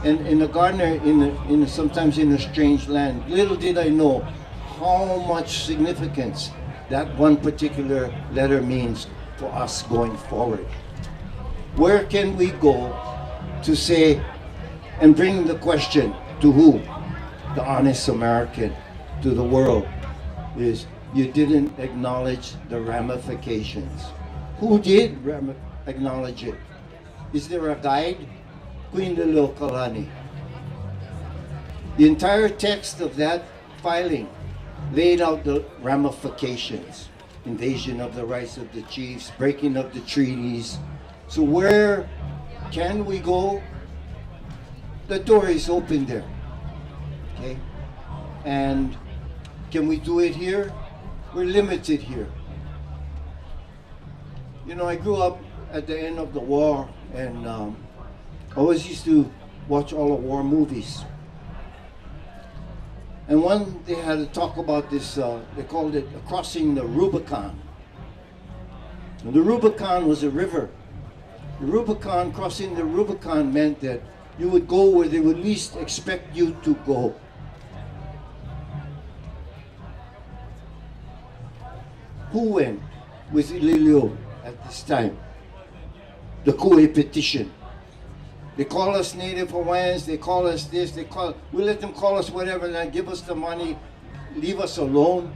and in a gardener sometimes in a strange land. Little did I know how much significance that one particular letter means for us going forward. Where can we go to say and bring the question to who? The honest American, to the world, is you didn't acknowledge the ramifications. Who did acknowledge it? Is there a guide? Queen Lilokalani. The entire text of that filing laid out the ramifications. Invasion of the rights of the chiefs, breaking of the treaties. So where can we go? The door is open there. Okay? And can we do it here? We're limited here. You know, I grew up at the end of the war, and I always used to watch all the war movies. And one, they had to talk about this, they called it crossing the Rubicon. And the Rubicon was a river. The Rubicon, crossing the Rubicon meant that you would go where they would least expect you to go. Who went with Ililio at this time? The Ku'e petition. They call us Native Hawaiians, they call us this, we let them call us whatever, and then give us the money, leave us alone.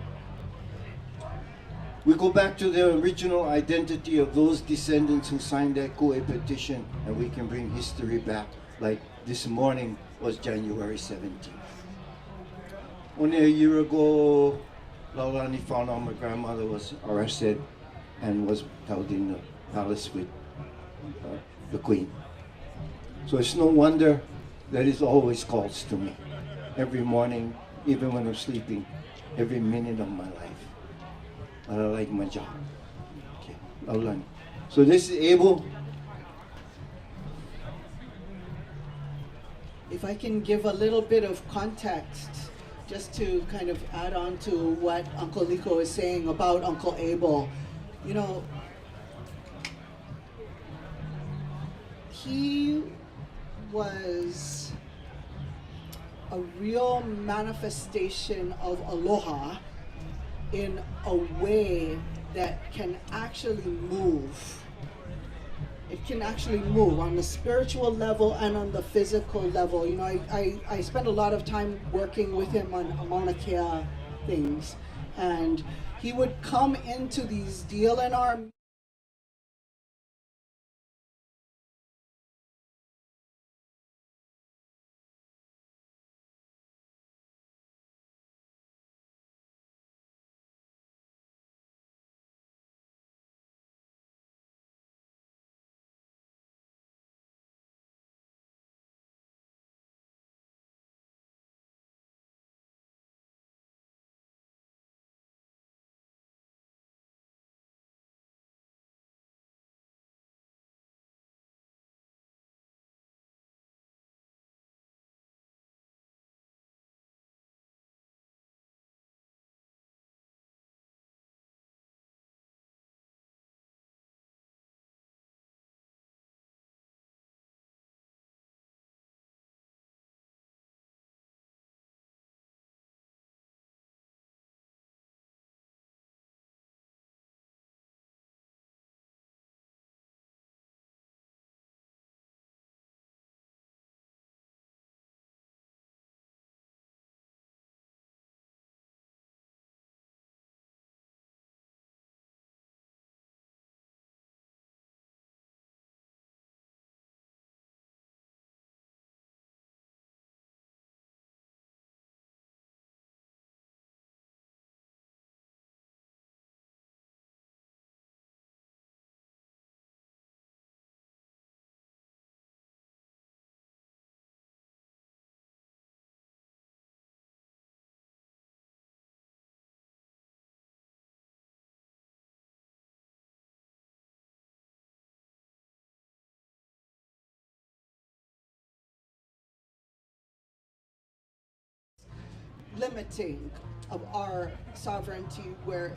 We go back to the original identity of those descendants who signed that Ku'e petition, and we can bring history back, like this morning was January 17th. Only a year ago, Laulani found out my grandmother was arrested and was held in the palace with the Queen. So it's no wonder that it always calls to me. Every morning, even when I'm sleeping, every minute of my life. I like my job. Okay, Laulani. So this is able. If I can give a little bit of context, just to kind of add on to what Uncle Liko is saying about Uncle Abel. You know, he was a real manifestation of aloha in a way that can actually move. It can actually move on the spiritual level and on the physical level. You know, I spent a lot of time working with him on Mauna Kea things, and he would come into these DLNR limiting of our sovereignty, where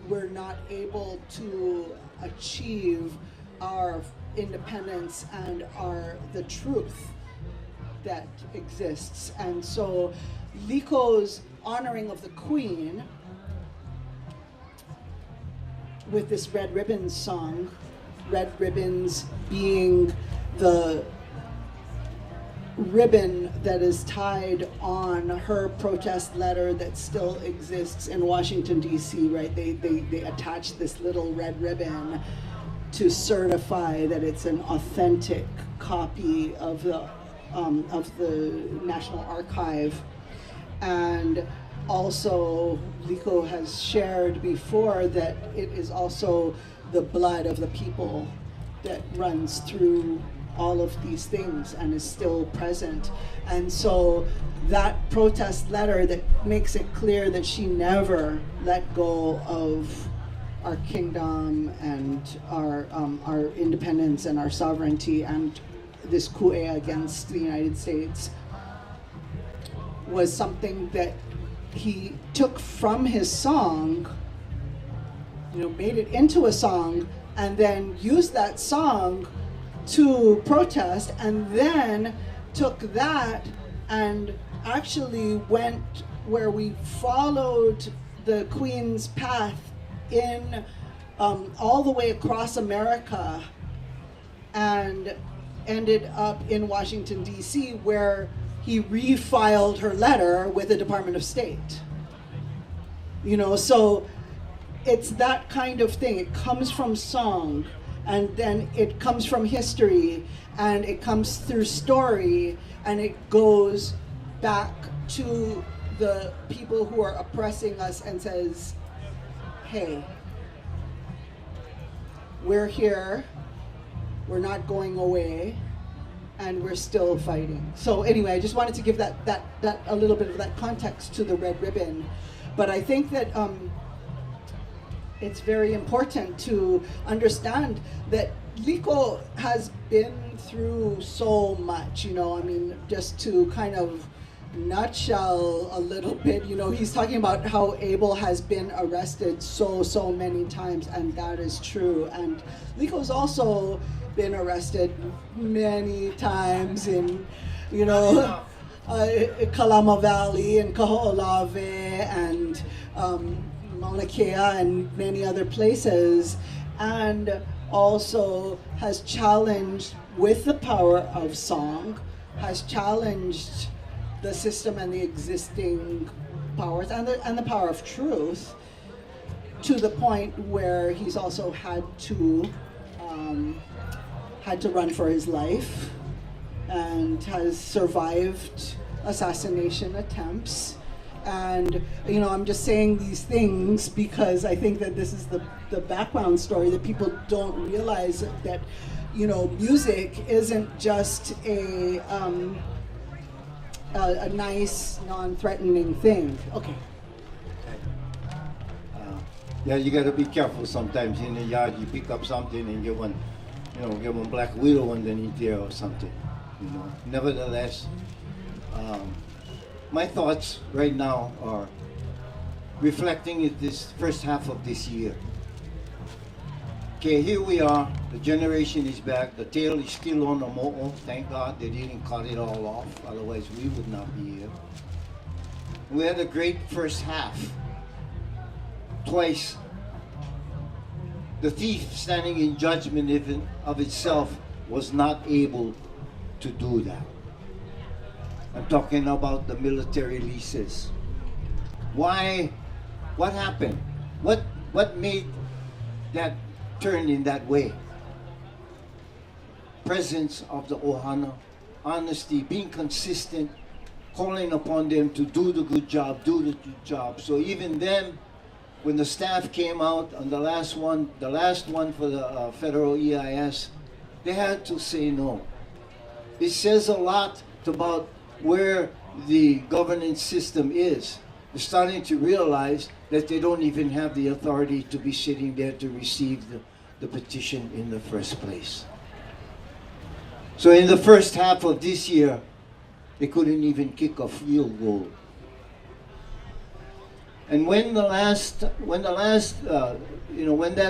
we're not able to achieve our independence and the truth that exists. And so Liko's honoring of the Queen with this Red Ribbons song, red ribbons being the ribbon that is tied on her protest letter that still exists in Washington, D.C., right? They attach this little red ribbon to certify that it's an authentic copy of the National Archive. And also, Liko has shared before that it is also the blood of the people that runs through all of these things and is still present. And so that protest letter that makes it clear that she never let go of our kingdom and our independence and our sovereignty and this ku'e against the United States was something that he took from his song, made it into a song, and then used that song to protest, and then took that and actually went where we followed the Queen's path in all the way across America and ended up in Washington, D.C., where he refiled her letter with the Department of State. So it's that kind of thing. It comes from song, and then it comes from history, and it comes through story, and it goes back to the people who are oppressing us and says, hey, we're here, we're not going away, and we're still fighting. So anyway, I just wanted to give that a little bit of that context to the red ribbon. But I think that it's very important to understand that Liko has been through so much, just to kind of nutshell a little bit, he's talking about how Abel has been arrested so many times, and that is true. And Liko's also been arrested many times in, Kalama Valley and Kaho'olawe and Mauna Kea and many other places, and also has challenged with the power of song, has challenged the system and the existing powers and the power of truth, to the point where he's also had to run for his life and has survived assassination attempts. And I'm just saying these things because I think that this is the background story that people don't realize, that music isn't just a nice, non-threatening thing. Okay. Yeah, you got to be careful sometimes in the yard. You pick up something and get one black widow underneath there or something. Nevertheless, my thoughts right now are reflecting it this first half of this year. Okay, here we are. The generation is back. The tail is still on the mo'o. Thank God they didn't cut it all off. Otherwise, we would not be here. We had a great first half. Twice, the thief standing in judgment even of itself was not able to do that. I'm talking about the military leases. Why? What happened? What made that turn in that way? Presence of the ohana, honesty, being consistent, calling upon them to do the good job. So even them, when the staff came out on the last one for the federal EIS, they had to say no. It says a lot about where the governance system is. They're starting to realize that they don't even have the authority to be sitting there to receive the petition in the first place. So in the first half of this year, they couldn't even kick a field goal. And when that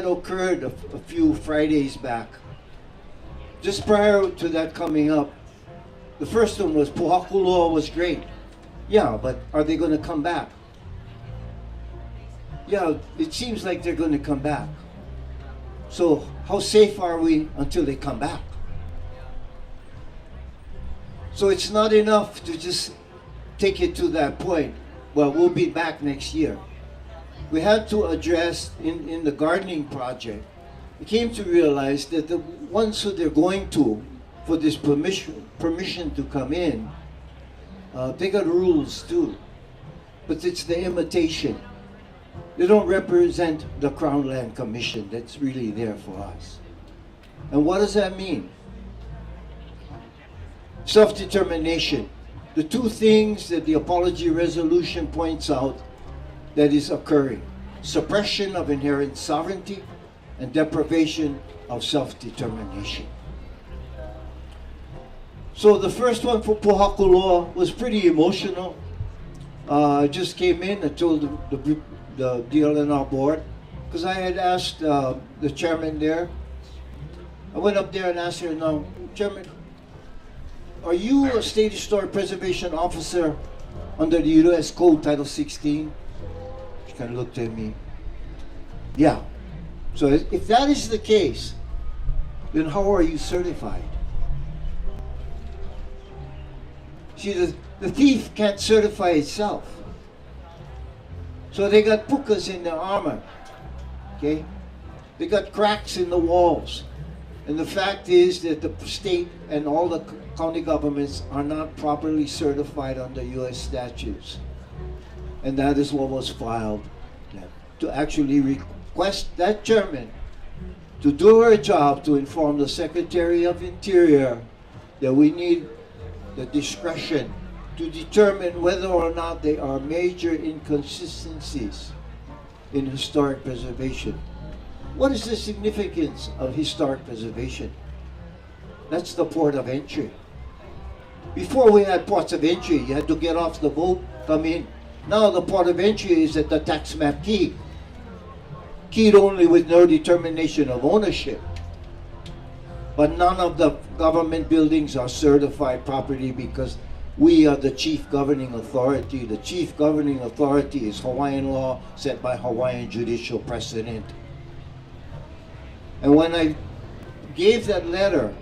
occurred a few Fridays back, just prior to that coming up, The first one was Puhakuloa was great. Yeah, but are they going to come back? Yeah, it seems like they're going to come back. So how safe are we until they come back? So it's not enough to just take it to that point. Well, we'll be back next year. We had to address in the gardening project, we came to realize that the ones who they're going to for this permission to come in, they got rules too. But it's the imitation. They don't represent the Crown Land Commission that's really there for us. And what does that mean? Self-determination. The two things that the apology resolution points out that is occurring. Suppression of inherent sovereignty and deprivation of self-determination. So the first one for Puhakuloa was pretty emotional. I just came in and told the DLNR board, because I had asked the chairman there. I went up there and asked her, now, Chairman, are you a State Historic Preservation Officer under the U.S. Code Title 16? She kind of looked at me. Yeah. So if that is the case, then how are you certified? See, the thief can't certify itself. So they got pukas in their armor, okay? They got cracks in the walls. And the fact is that the state and all the county governments are not properly certified under U.S. statutes. And that is what was filed, to actually request that chairman to do her job to inform the Secretary of Interior that we need the discretion to determine whether or not there are major inconsistencies in historic preservation. What is the significance of historic preservation? That's the port of entry. Before we had ports of entry, you had to get off the boat, come in. Now the port of entry is at the tax map key. Keyed only with no determination of ownership. But none of the government buildings are certified properly because we are the chief governing authority. The chief governing authority is Hawaiian law set by Hawaiian judicial precedent. And when I gave that letter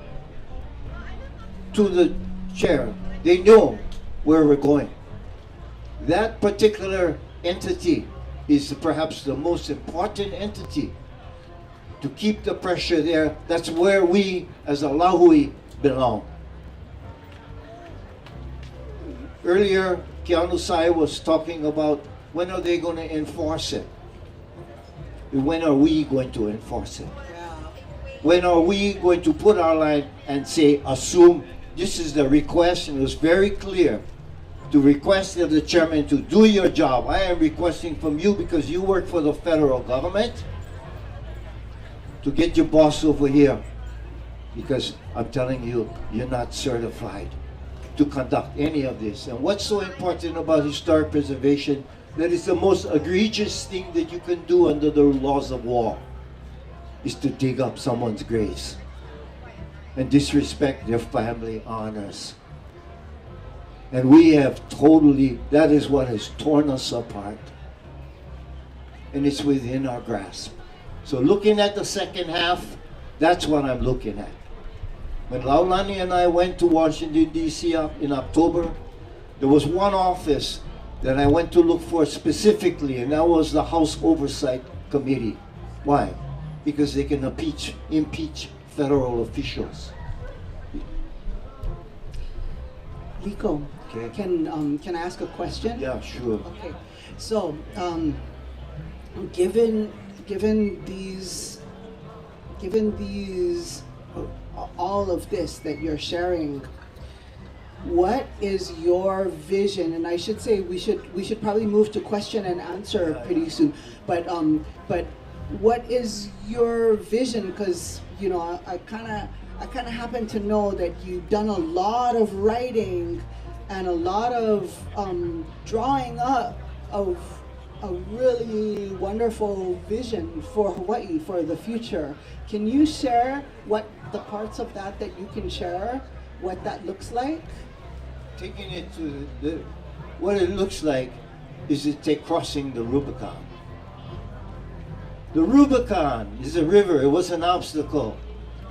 to the chair, they know where we're going. That particular entity is perhaps the most important entity to keep the pressure there. That's where we as a Lahui belong. Earlier, Keanu Sai was talking about when are they going to enforce it? When are we going to enforce it? When are we going to put our line and say, assume this is the request, and it was very clear to request of the chairman to do your job. I am requesting from you because you work for the federal government to get your boss over here, because I'm telling you, you're not certified to conduct any of this. And what's so important about historic preservation, that is the most egregious thing that you can do under the laws of war, is to dig up someone's graves and disrespect their family honors. And we have totally, that is what has torn us apart. And it's within our grasp. So looking at the second half, that's what I'm looking at. When Laulani and I went to Washington, D.C. in October, there was one office that I went to look for specifically, and that was the House Oversight Committee. Why? Because they can impeach federal officials. Liko, Okay. can I ask a question? Yeah, sure. Okay, so given these all of this that you're sharing, what is your vision? And I should say we should probably move to question and answer pretty soon. But what is your vision? Because I kind of happen to know that you've done a lot of writing and a lot of drawing up of a really wonderful vision for Hawaii for the future. Can you share what the parts of that you can share, what that looks like? taking it to what it looks like is crossing the Rubicon. The Rubicon is a river. It was an obstacle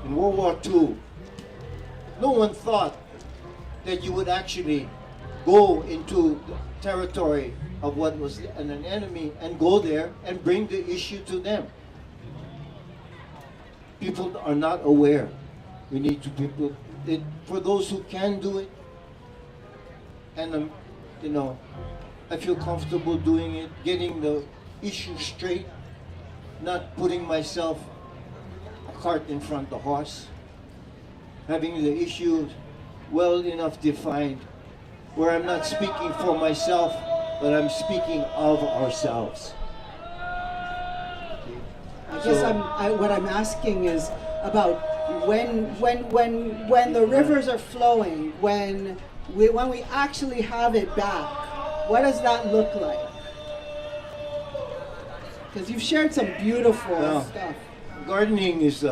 in World War II. No one thought that you would actually go into the territory of what was an enemy and go there and bring the issue to them. People are not aware. We need to people, for those who can do it, and you know, I feel comfortable doing it, getting the issue straight, not putting myself a cart in front of the horse, having the issue well enough defined, where I'm not speaking for myself, but I'm speaking of ourselves. I guess what I'm asking is about when the rivers are flowing, when we actually have it back, what does that look like? Because you've shared some beautiful stuff. Gardening is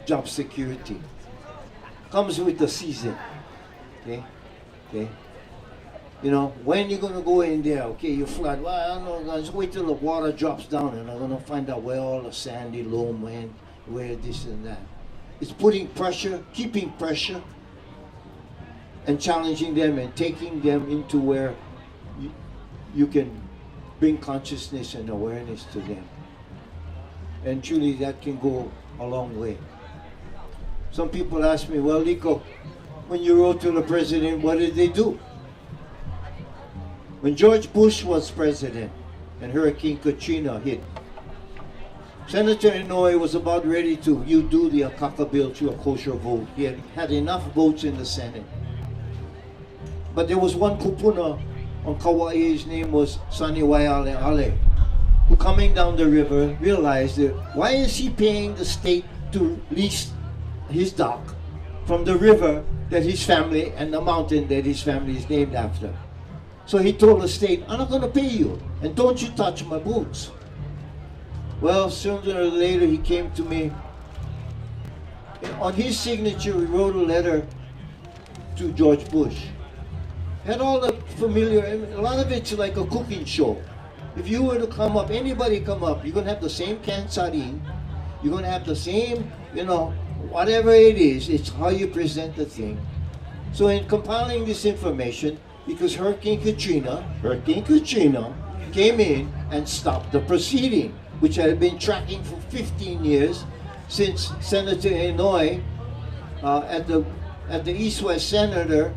job security. Comes with the season. Okay? You know, when you're gonna go in there, okay, you flood, well, I don't know, just wait till the water drops down and I'm gonna find out where all the sandy loam went, where this and that. It's putting pressure, keeping pressure, and challenging them and taking them into where you can bring consciousness and awareness to them. And truly that can go a long way. Some people ask me, well, Liko, when you wrote to the president, what did they do? When George Bush was president and Hurricane Katrina hit, Senator Inouye was about ready to do the Akaka bill through a kosher vote. He had enough votes in the Senate. But there was one kupuna on Kauai, his name was Sani Waialeale, who coming down the river realized that why is he paying the state to lease his dock from the river that his family and the mountain that his family is named after? So he told the state, I'm not going to pay you, and don't you touch my boats. Well, sooner or later he came to me. On his signature, he wrote a letter to George Bush. Had all the familiar, a lot of it's like a cooking show. If you were to come up, anybody come up, you're going to have the same canned sardine, you're going to have the same, you know, whatever it is, it's how you present the thing. So in compiling this information, because Hurricane Katrina came in and stopped the proceeding, which I had been tracking for 15 years since Senator Inouye at the East-West Center,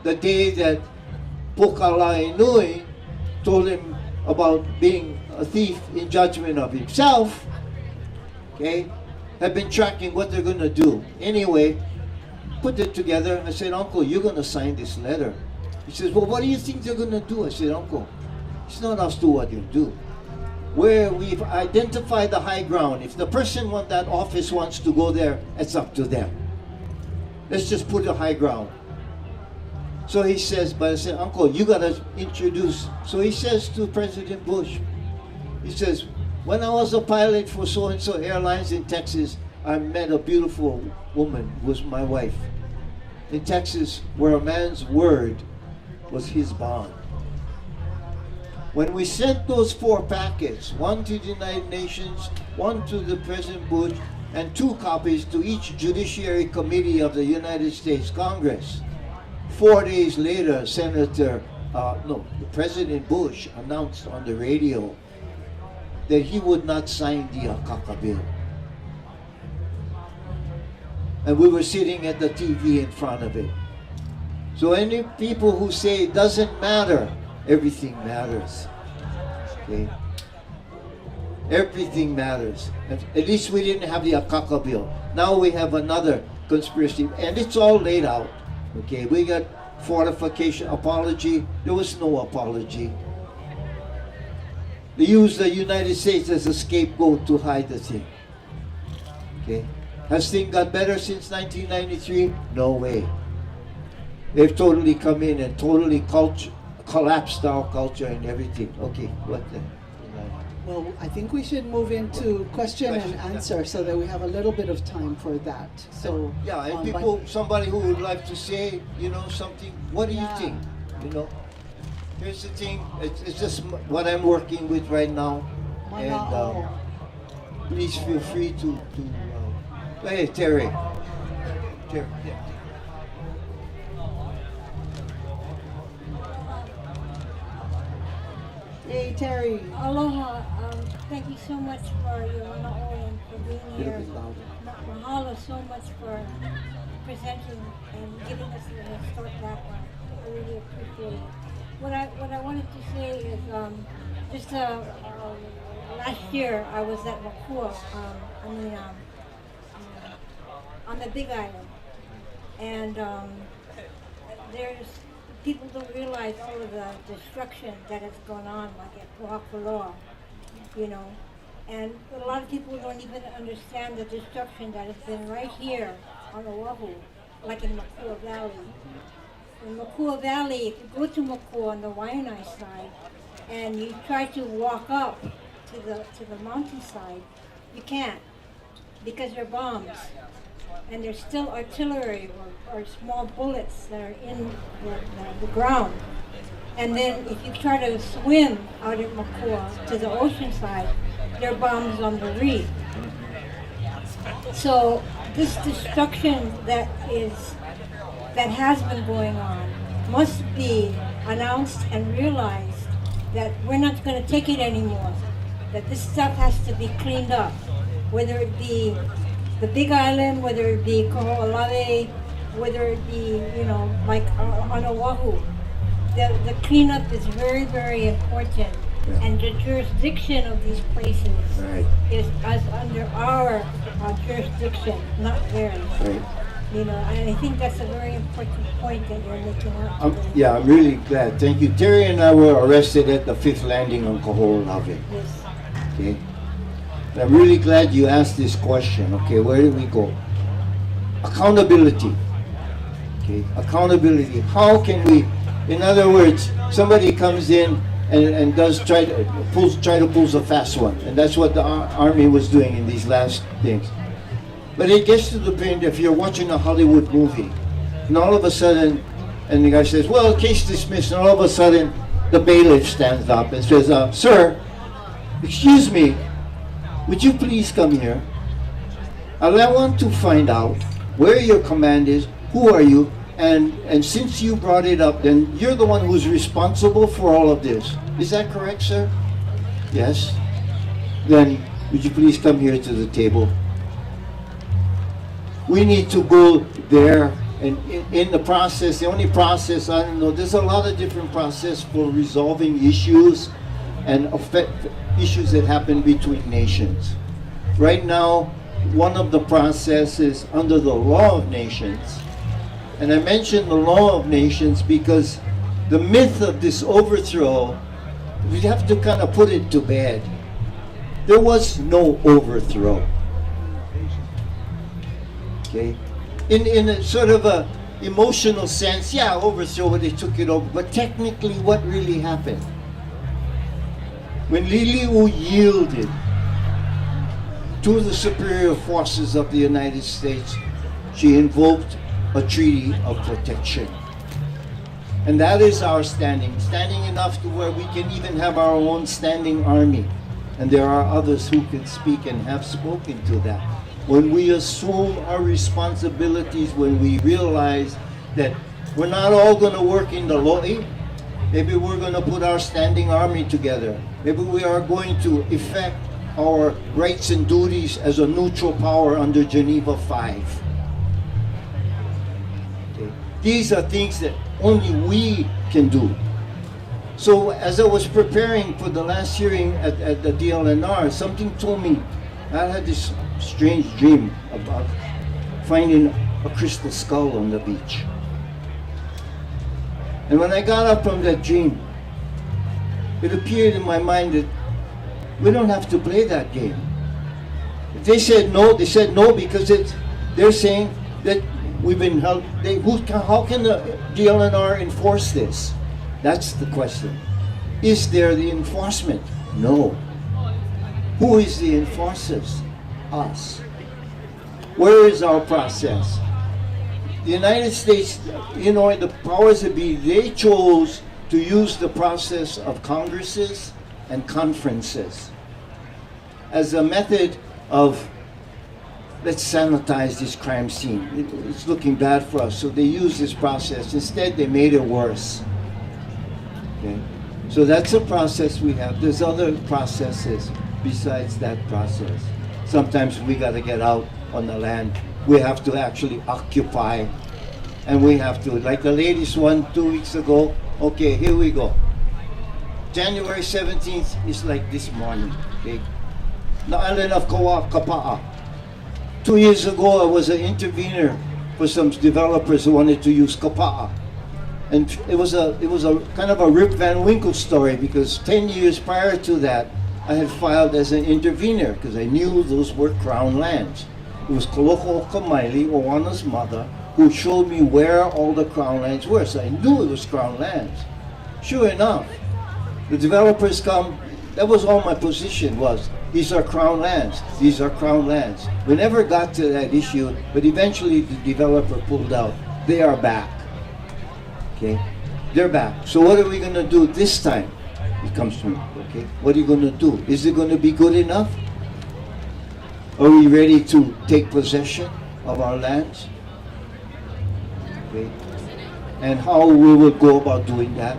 the day that Pokalainui told him about being a thief in judgment of himself, okay, have been tracking what they're going to do. Anyway, put it together, and I said, Uncle, you're going to sign this letter. He says, well, what do you think they're going to do? I said, Uncle, it's not us to what you do. Where we've identified the high ground. If the person in that office wants to go there, it's up to them. Let's just put a high ground. So he says, but I said, Uncle, you got to introduce. So he says to President Bush, he says, when I was a pilot for so-and-so airlines in Texas, I met a beautiful woman who was my wife. In Texas, where a man's word was his bond. When we sent those 4 packets, one to the United Nations, one to the President Bush, and 2 copies to each Judiciary Committee of the United States Congress, 4 days later, President Bush announced on the radio that he would not sign the Akaka bill. And we were sitting at the TV in front of it. So any people who say it doesn't matter, everything matters. Okay? Everything matters. At least we didn't have the Akaka bill. Now we have another conspiracy, and it's all laid out. Okay, we got fortification, apology. There was no apology. They used the United States as a scapegoat to hide the thing. Okay, has things got better since 1993? No way. They've totally come in and totally collapsed our culture and everything. Okay, what the? Well, I think we should move into question and answer so that we have a little bit of time for that. So yeah, and people, somebody who would like to say, you know, something. What do you think? You know, here's the thing. It's just what I'm working with right now, and please feel free to. Hey, Terry. Terry. Yeah. Hey, Terry. Aloha. Thank you so much for your mano'o and for being here. Mahalo so much for presenting and giving us the historic background. I really appreciate it. What I wanted to say is just last year I was at Makua, on the Big Island, and there's people don't realize all of the destruction that has gone on, like at Pohakuloa, you know, and a lot of people don't even understand the destruction that has been right here on Oahu, like in Makua Valley. In Makua Valley, if you go to Makua on the Waianae side, and you try to walk up to the mountainside, you can't, because there are bombs. And there's still artillery or small bullets that are in the ground. And then if you try to swim out at Makua to the ocean side, there are bombs on the reef. So this destruction that has been going on must be announced and realized that we're not going to take it anymore, that this stuff has to be cleaned up, whether it be the Big Island, whether it be Koho'olawe, whether it be, you know, like on Oahu. The cleanup is very, very important. Yeah. And the jurisdiction of these places is as under our jurisdiction, not theirs. Right. You know, and I think that's a very important point that you're making out today. Yeah, I'm really glad. Thank you. Terry and I were arrested at the 5th landing on Koho'olawe. Yes. Okay. I'm really glad you asked this question. Okay, where do we go? Accountability. Okay, accountability. How can we, in other words, somebody comes in and try to pull a fast one, and that's what the Army was doing in these last things. But it gets to the point if you're watching a Hollywood movie, and all of a sudden, and the guy says, "Well, case dismissed," and all of a sudden, the bailiff stands up and says, "Sir, excuse me. Would you please come here? I want to find out where your command is, who are you, and since you brought it up, then you're the one who's responsible for all of this. Is that correct, sir?" "Yes." "Then would you please come here to the table? We need to go there, and in the process, the only process, I don't know, there's a lot of different process for resolving issues and issues that happen between nations. Right now, one of the processes under the law of nations, and I mention the law of nations because the myth of this overthrow, we have to kind of put it to bed. There was no overthrow. Okay? In a sort of a emotional sense, yeah, overthrow, they took it over, but technically what really happened? When Lili'u yielded to the superior forces of the United States, she invoked a treaty of protection. And that is our standing enough to where we can even have our own standing army. And there are others who can speak and have spoken to that. When we assume our responsibilities, when we realize that we're not all going to work in the lo'i, maybe we're going to put our standing army together. Maybe we are going to effect our rights and duties as a neutral power under Geneva 5. Okay. These are things that only we can do. So as I was preparing for the last hearing at the DLNR, something told me, I had this strange dream about finding a crystal skull on the beach. And when I got up from that dream, it appeared in my mind that we don't have to play that game. They said no because they're saying that we've been held. How can the DLNR enforce this? That's the question. Is there the enforcement? No. Who is the enforcers? Us. Where is our process? The United States, you know, the powers that be, they chose to use the process of congresses and conferences as a method of, let's sanitize this crime scene. It's looking bad for us, so they use this process. Instead, they made it worse. Okay? So that's a process we have. There's other processes besides that process. Sometimes we got to get out on the land. We have to actually occupy, and we have to, like the ladies one 2 weeks ago, okay, here we go. January 17th is like this morning, okay? The island of Kapa'a. 2 years ago, I was an intervener for some developers who wanted to use Kapa'a. And it was a kind of a Rip Van Winkle story, because 10 years prior to that, I had filed as an intervener because I knew those were crown lands. It was Koloko'oka Maile, Oana's mother, who showed me where all the crown lands were. So I knew it was crown lands. Sure enough, the developers come, that was all my position was, these are crown lands, these are crown lands. We never got to that issue, but eventually the developer pulled out. They are back, okay? They're back. So what are we gonna do this time? It comes to me, okay? What are you gonna do? Is it gonna be good enough? Are we ready to take possession of our lands? Okay. And how we will go about doing that.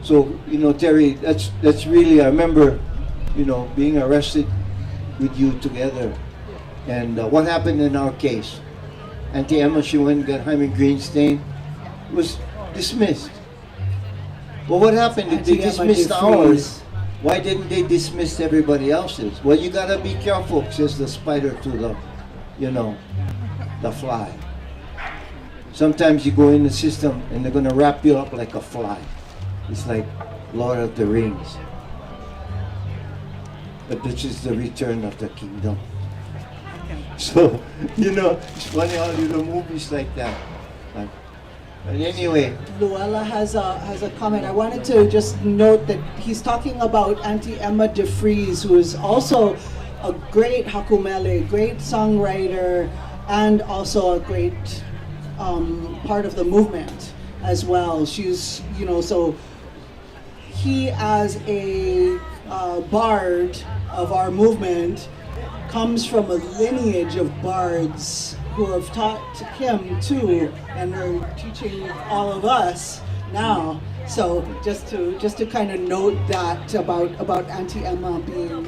So, you know, Terry, that's really, I remember, you know, being arrested with you together. And what happened in our case? Auntie Emma, she went and got Jaime Greenstein, was dismissed. Well, what happened? Did they dismiss ours? Why didn't they dismiss everybody else's? Well, you gotta be careful, says the spider to the, you know, the fly. Sometimes you go in the system and they're gonna wrap you up like a fly. It's like Lord of the Rings. But this is the return of the kingdom. So, you know, it's funny how little movies like that. But anyway. Luella has a comment. I wanted to just note that he's talking about Auntie Emma DeFries, who is also a great hakumele, great songwriter, and also a great part of the movement as well. She's, you know, so he as a bard of our movement comes from a lineage of bards who have taught him too, and are teaching all of us now. So just to kind of note that about Auntie Emma being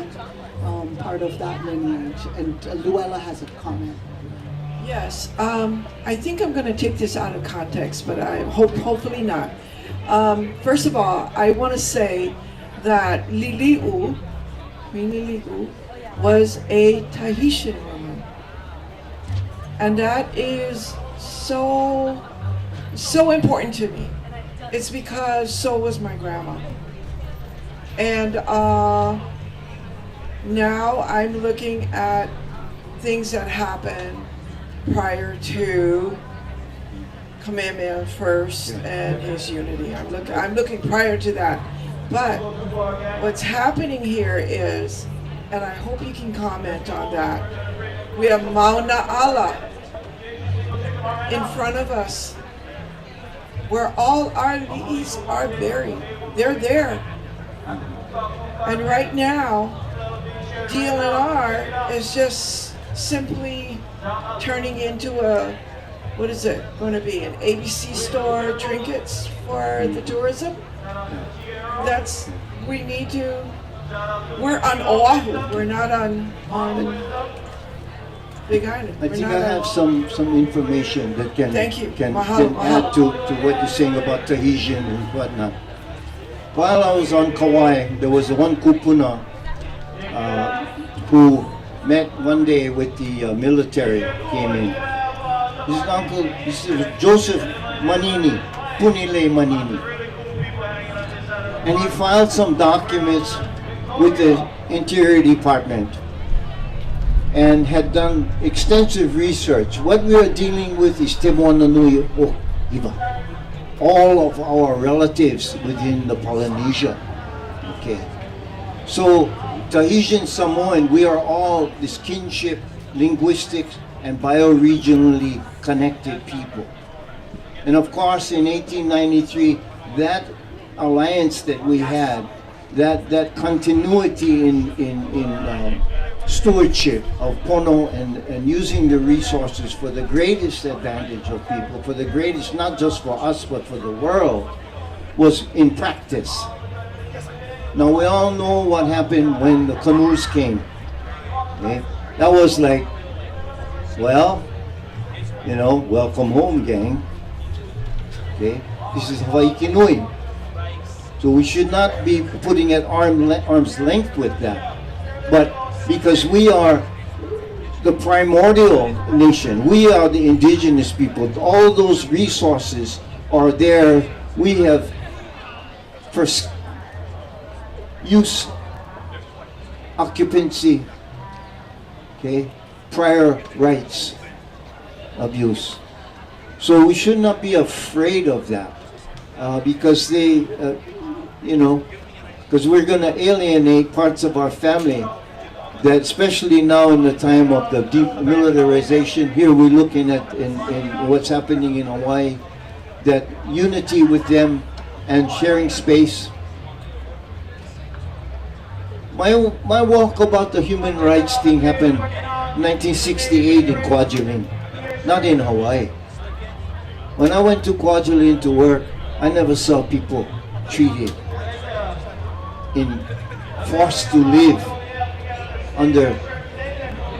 part of that lineage. And Luella has a comment. Yes, I think I'm going to take this out of context, but I hopefully not. First of all, I want to say that Lili'u, Queen Lili'u, was a Tahitian woman. And that is so important to me. It's because so was my grandma. And now I'm looking at things that happened prior to Kamehameha first and his unity. I'm looking prior to that. But what's happening here is, and I hope you can comment on that, we have Mauna Ala in front of us, where all our li'is are buried. They're there. And right now, DLNR is just simply turning into a, what is it going to be, an ABC store, trinkets for the tourism? That's, we need to, we're on Oahu, we're not on Big Island. I think I have some information that can add to what you're saying about Tahitian and whatnot. While I was on Kauai, there was one kupuna who met one day with the military, came in. His uncle, this is Joseph Manini, Punile Manini. And he filed some documents with the Interior Department and had done extensive research. What we are dealing with is Te Moananui o Iwa. All of our relatives within the Polynesia. Okay. So Tahitian Samoan, we are all this kinship, linguistic, and bioregionally connected people. And of course, in 1893, that alliance that we had, that continuity in stewardship of PONO and using the resources for the greatest advantage of people, for the greatest, not just for us, but for the world, was in practice. Now we all know what happened when the canoes came. Okay? That was like, well, you know, welcome home, gang. Okay? This is Hawaii Kinui. So we should not be putting at arm's length with that. But because we are the primordial nation, we are the indigenous people, all those resources are there. We have first use, occupancy, okay, prior rights of use. So we should not be afraid of that because they, you know, because we're going to alienate parts of our family that, especially now in the time of the demilitarization, here we're looking at in what's happening in Hawaii, that unity with them and sharing space. My walk about the human rights thing happened 1968 in Kwajalein, not in Hawaii. When I went to Kwajalein to work, I never saw people treated forced to live under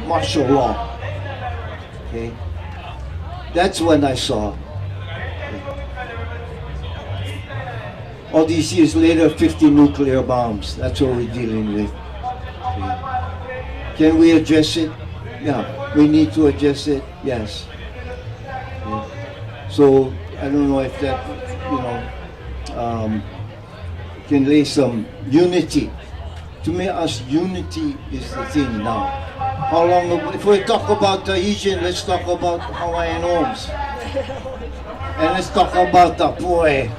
martial law. Okay, that's when I saw. All these years later, 50 nuclear bombs. That's what we're dealing with. Okay. Can we address it? Yeah. We need to address it? Yes. Yeah. So, I don't know if that, you know, can lay some unity. To me, us, unity is the thing now. How long, if we talk about Tahitian, let's talk about Hawaiian homes. And let's talk about the Poi.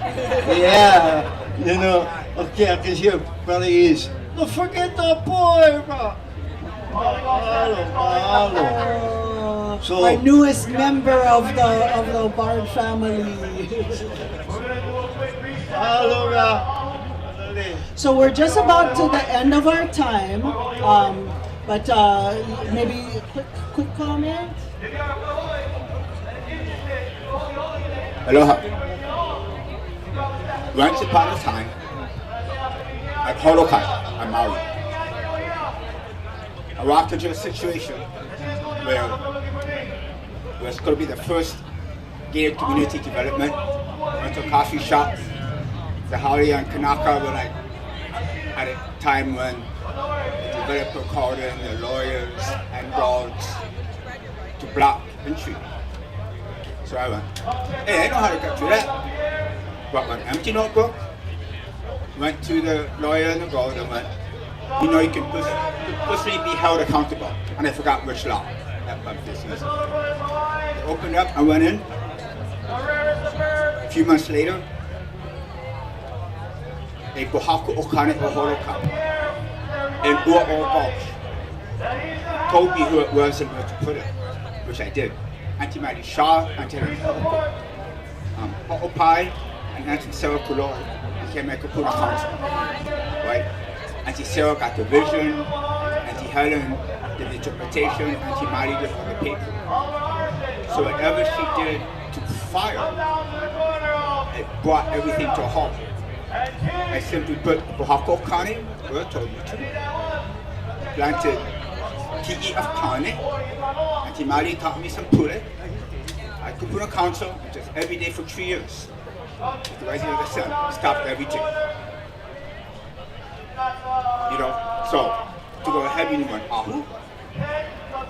Yeah, you know, okay, I can hear Brother is. Don't forget the Poi, bro. Mahalo. So, our newest member of the Bard family. So we're just about to the end of our time, but maybe a quick comment. Aloha. Once upon a time, at Holokai, on Maui, I walked into a situation where it was going to be the first gated community development. Went to a coffee shop. The Hawaiian Kanaka were like at a time when the developer called in the lawyers and guards to block entry. So I went, hey, I know how to get through that. Brought an empty notebook, went to the lawyer and the guard and went, you know, you can personally be held accountable. And I forgot which law that my business. I opened up, I went in. A few months later, a Pohaku Okane Ohoroka in Ua Gulch told me who it was and where to put it, which I did. Auntie Mary Shaw, Auntie Ho'opai, and Auntie Sarah Kuloi became a Kapuna council, right? Auntie Sarah got the vision, Auntie Helen did the interpretation, Auntie Mary did all the paper. So whatever she did to fire, it brought everything to a halt. I simply put Pohako Kane, where I told me to, planted Tiki of Kane, Auntie Mari taught me some pule. I could put a council just every day for 3 years. With the rising of the sun, stopped everything. You know, so to go ahead, you need one ahu,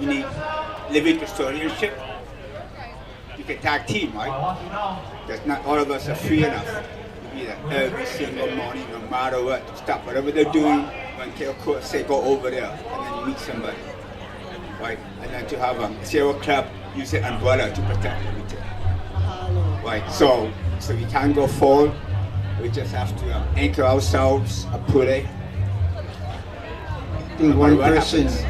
you need living custodianship. You can tag team, right? Because not all of us are free enough to be there every single morning, no matter what. Stop whatever they're doing, when Keokua say go over there, and then you meet somebody, right? And then to have a zero club, use an umbrella to protect everything, right? So we can't go forward. We just have to anchor ourselves, a pule, I think no matter what happens.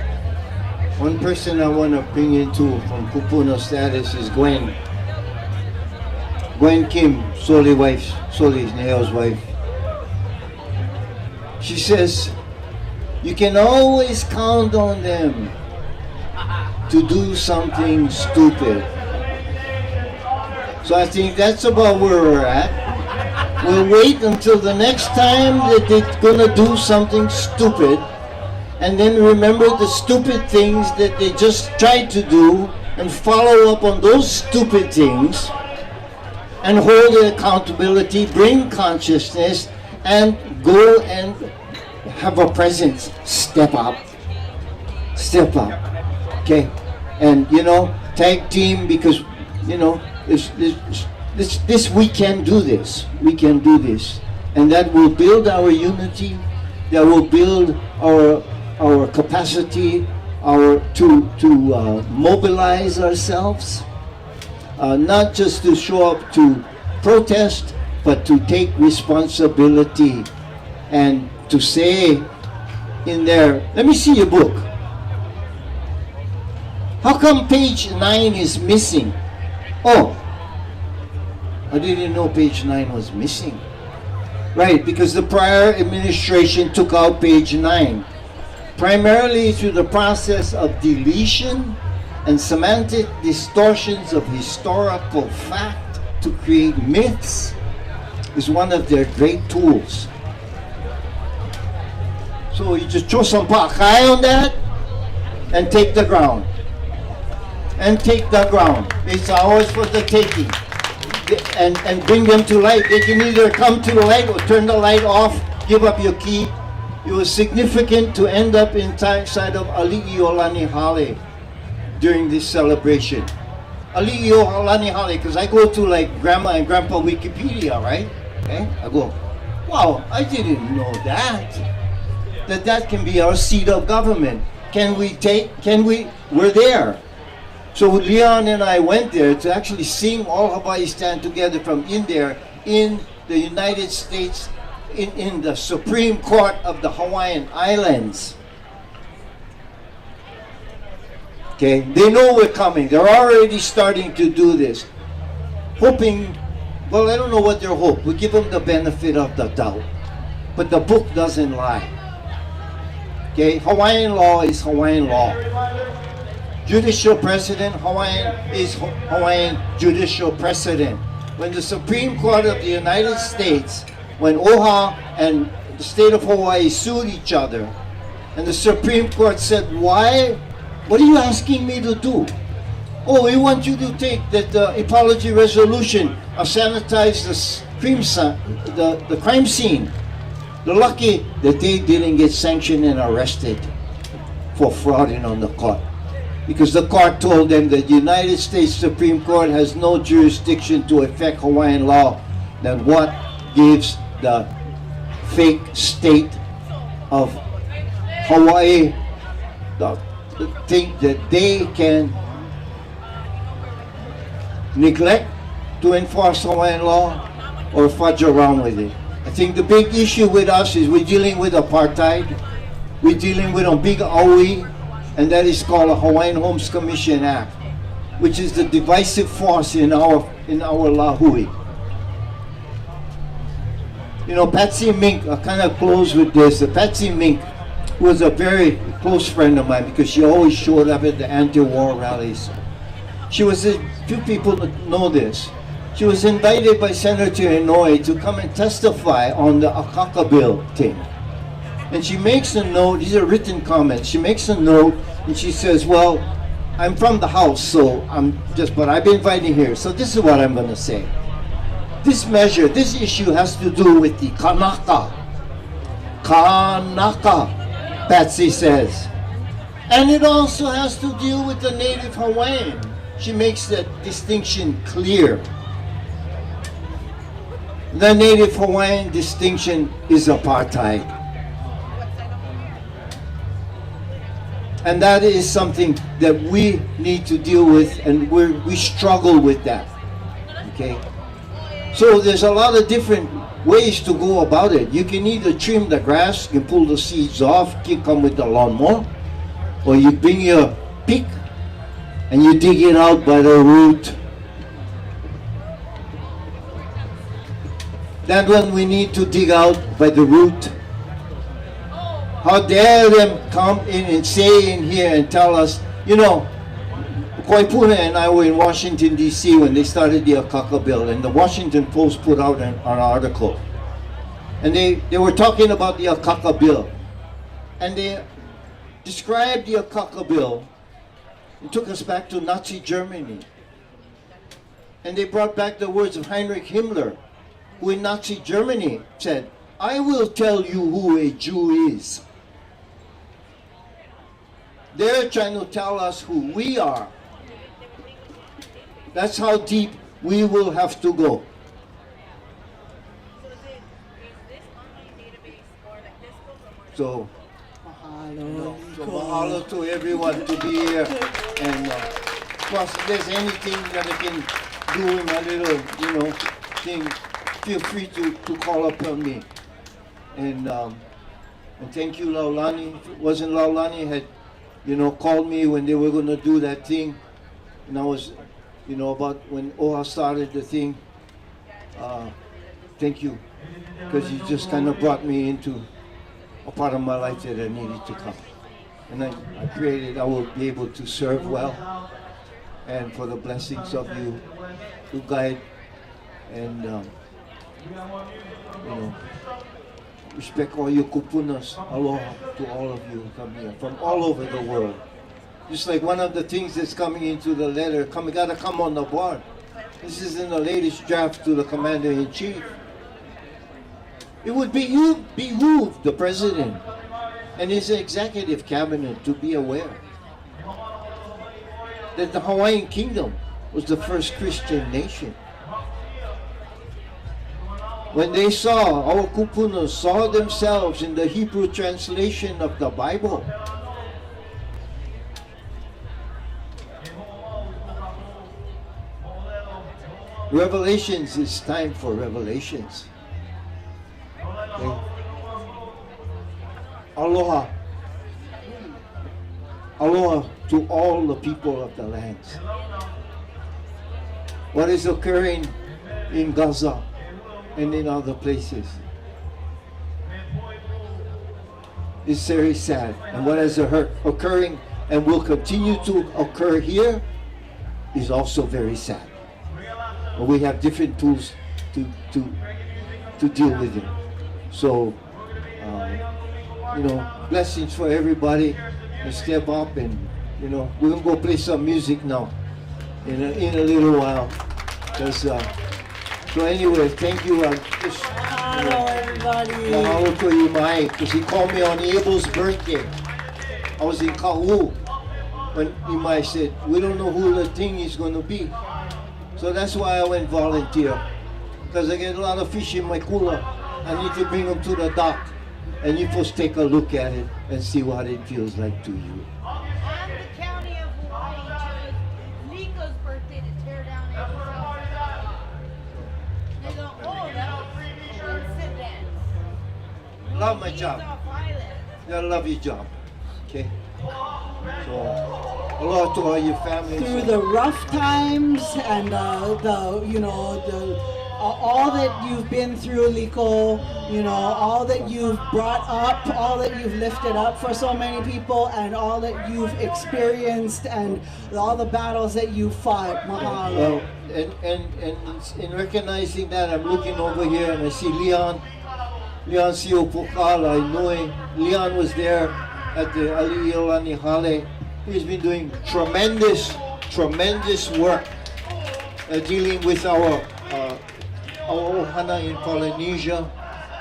one person I want to bring into from Kupuno status is Gwen. Gwen Kim, Soli's Neo's wife. She says, you can always count on them to do something stupid. So I think that's about where we're at. We'll wait until the next time that they're gonna do something stupid, and then remember the stupid things that they just tried to do and follow up on those stupid things and hold accountability, bring consciousness, and go and have a presence. Step up. Okay? And tag team, because this we can do this. We can do this. And that will build our unity, that will build our capacity, to mobilize ourselves, not just to show up to protest, but to take responsibility and to say in there, let me see your book. How come page 9 is missing? Oh, I didn't know page 9 was missing. Right, because the prior administration took out page 9, primarily through the process of deletion and semantic distortions of historical fact to create myths is one of their great tools. So you just throw some pakai on that and take the ground. It's ours for the taking. And bring them to light. They can either come to the light or turn the light off, give up your key. It was significant to end up inside of Iulai Hale during this celebration. Iulai Hale, because I go to like Grandma and Grandpa Wikipedia, right? Okay? I go, wow, I didn't know that can be our seat of government. We're there. So Leon and I went there to actually sing All Hawaii Stand Together from in there in the United States, in the Supreme Court of the Hawaiian Islands. Okay, they know we're coming. They're already starting to do this. Hoping, well, I don't know what their hope. We give them the benefit of the doubt. But the book doesn't lie. Okay, Hawaiian law is Hawaiian law. Judicial precedent, Hawaiian is Hawaiian judicial precedent. When the Supreme Court of the United States, when OHA and the state of Hawaii sued each other, and the Supreme Court said, why? What are you asking me to do? Oh, we want you to take the apology resolution of sanitize the crime scene. They're lucky that they didn't get sanctioned and arrested for frauding on the court. Because the court told them that the United States Supreme Court has no jurisdiction to affect Hawaiian law than what gives the fake state of Hawaii the think that they can neglect to enforce Hawaiian law or fudge around with it. I think the big issue with us is we're dealing with apartheid, we're dealing with a big aui, and that is called a Hawaiian Homes Commission Act, which is the divisive force in our lahui. Patsy Mink, I kind of close with this. Patsy Mink was a very close friend of mine because she always showed up at the anti-war rallies. She was, a few people know this, she was invited by Senator Inouye to come and testify on the Akaka bill thing. And she makes a note, these are written comments, she makes a note and she says, well, I'm from the House, so but I've been invited here, so this is what I'm going to say. This issue has to do with the Kanaka, Patsy says. And it also has to deal with the Native Hawaiian. She makes that distinction clear. The Native Hawaiian distinction is apartheid. And that is something that we need to deal with, and we struggle with that. Okay? So there's a lot of different ways to go about it. You can either trim the grass, you pull the seeds off, you come with the lawnmower, or you bring your pick and you dig it out by the root. That one we need to dig out by the root. How dare them come in and say in here and tell us, you know, Koipuna and I were in Washington, D.C. when they started the Akaka bill, and the Washington Post put out an article. And they were talking about the Akaka bill. And they described the Akaka bill and took us back to Nazi Germany. And they brought back the words of Heinrich Himmler, who in Nazi Germany said, "I will tell you who a Jew is." They're trying to tell us who we are. That's how deep we will have to go. So, mahalo to everyone to be here. And of course, if there's anything that I can do in my little, thing, feel free to call upon me. And thank you, Laulani. If it wasn't Laulani had, called me when they were going to do that thing, and I was, about when OHA started the thing. Thank you, because you just kind of brought me into a part of my life that I needed to come. And I pray that I will be able to serve well, and for the blessings of you to guide and respect all your kupunas. Aloha to all of you who come here from all over the world. Just like one of the things that's coming into the letter, gotta come on the board. This is in the latest draft to the Commander-in-Chief. It would behoove the President and his executive cabinet to be aware that the Hawaiian Kingdom was the first Christian nation. When they saw, our kupunas saw themselves in the Hebrew translation of the Bible, Revelations is time for revelations. Okay. Aloha. Aloha to all the people of the lands. What is occurring in Gaza and in other places is very sad. And what is occurring and will continue to occur here is also very sad. But we have different tools to deal with it. So, blessings for everybody. And step up, and we're gonna go play some music now in a little while. So anyway, thank you. Hello, everybody. Mahalo to Iulai, because he called me on Abel's birthday. I was in Ka'u when Iulai said, "We don't know who the thing is going to be." So that's why I went volunteer, because I get a lot of fish in my cooler. I need to bring them to the dock, and you folks take a look at it and see what it feels like to you. And the county of Hawaii chose Liko's birthday to tear down everything. They go, oh, that's sit dance. Love my He's job. off island. I love your job. Okay? So, aloha to all your families. Through the rough times and all that you've been through, Liko, all that you've brought up, all that you've lifted up for so many people, and all that you've experienced, and all the battles that you fought. Mahalo. Well, and in recognizing that, I'm looking over here and I see Leon Siopukala Inui. Leon was there at the Iulani Hale. He's been doing tremendous work dealing with our ohana in Polynesia,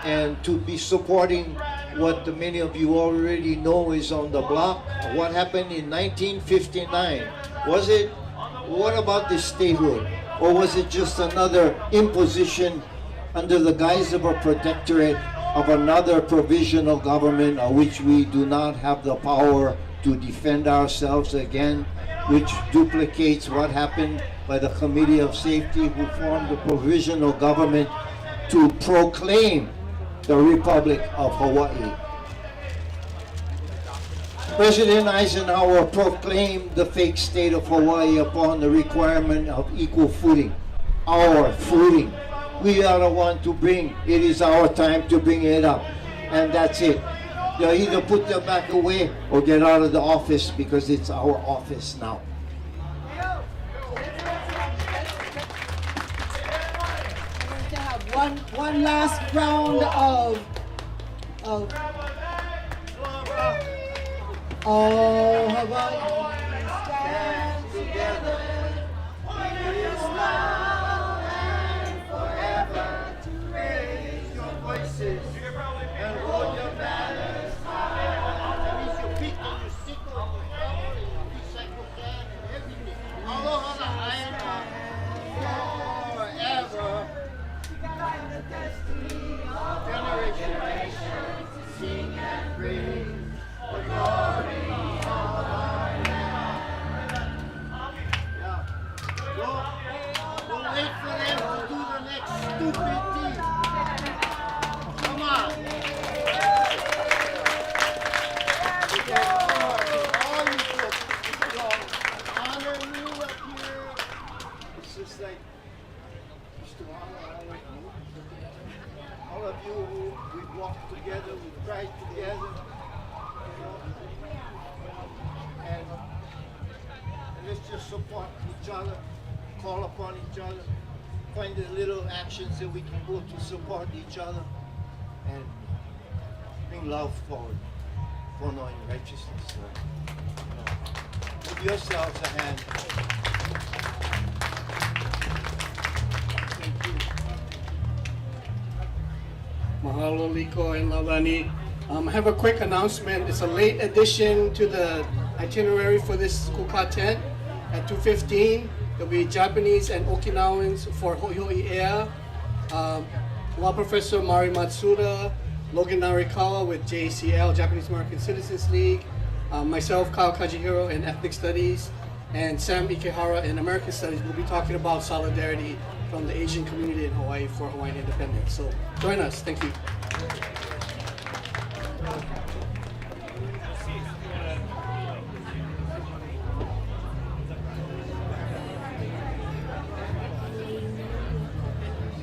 and to be supporting what many of you already know is on the block. What happened in 1959? What about this statehood? Or was it just another imposition under the guise of a protectorate of another provisional government of which we do not have the power to defend ourselves again, which duplicates what happened by the Committee of Safety, who formed the provisional government to proclaim the Republic of Hawaii. President Eisenhower proclaimed the fake state of Hawaii upon the requirement of equal footing, our footing. We are the one to bring, it is our time to bring it up, and that's it. They'll either put them back away or get out of the office because it's our office now. To have one last round of oh Hawaii stand together, is now and forever to raise your voices and hold your banners high. That means your feet and your stick on your cycle can and everything. Aloha ka hae forever. Guide the destiny of our generation to sing and praise the glory of our land. Yeah. Don't wait for them to do the next stupid thing. Come on. All you folks, honor you up here. It's just like, just to honor all of you who we've walked together, we've cried together. And let's just support each other, call upon each other, find the little actions that we can go to support each other, and bring love forward, PONO and righteousness. Give yourselves a hand. Thank you. Mahalo, Liko, and Laulani. I have a quick announcement. It's a late addition to the itinerary for this Kuka tent. At 2:15, there'll be Japanese and Okinawans for Ho'oi'ea. Law Professor Mari Matsuda, Logan Narikawa with JCL, Japanese American Citizens League, myself, Kyle Kajihiro in Ethnic Studies, and Sam Ikehara in American Studies. We'll be talking about solidarity from the Asian community in Hawaii for Hawaiian independence. So join us. Thank you.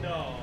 No.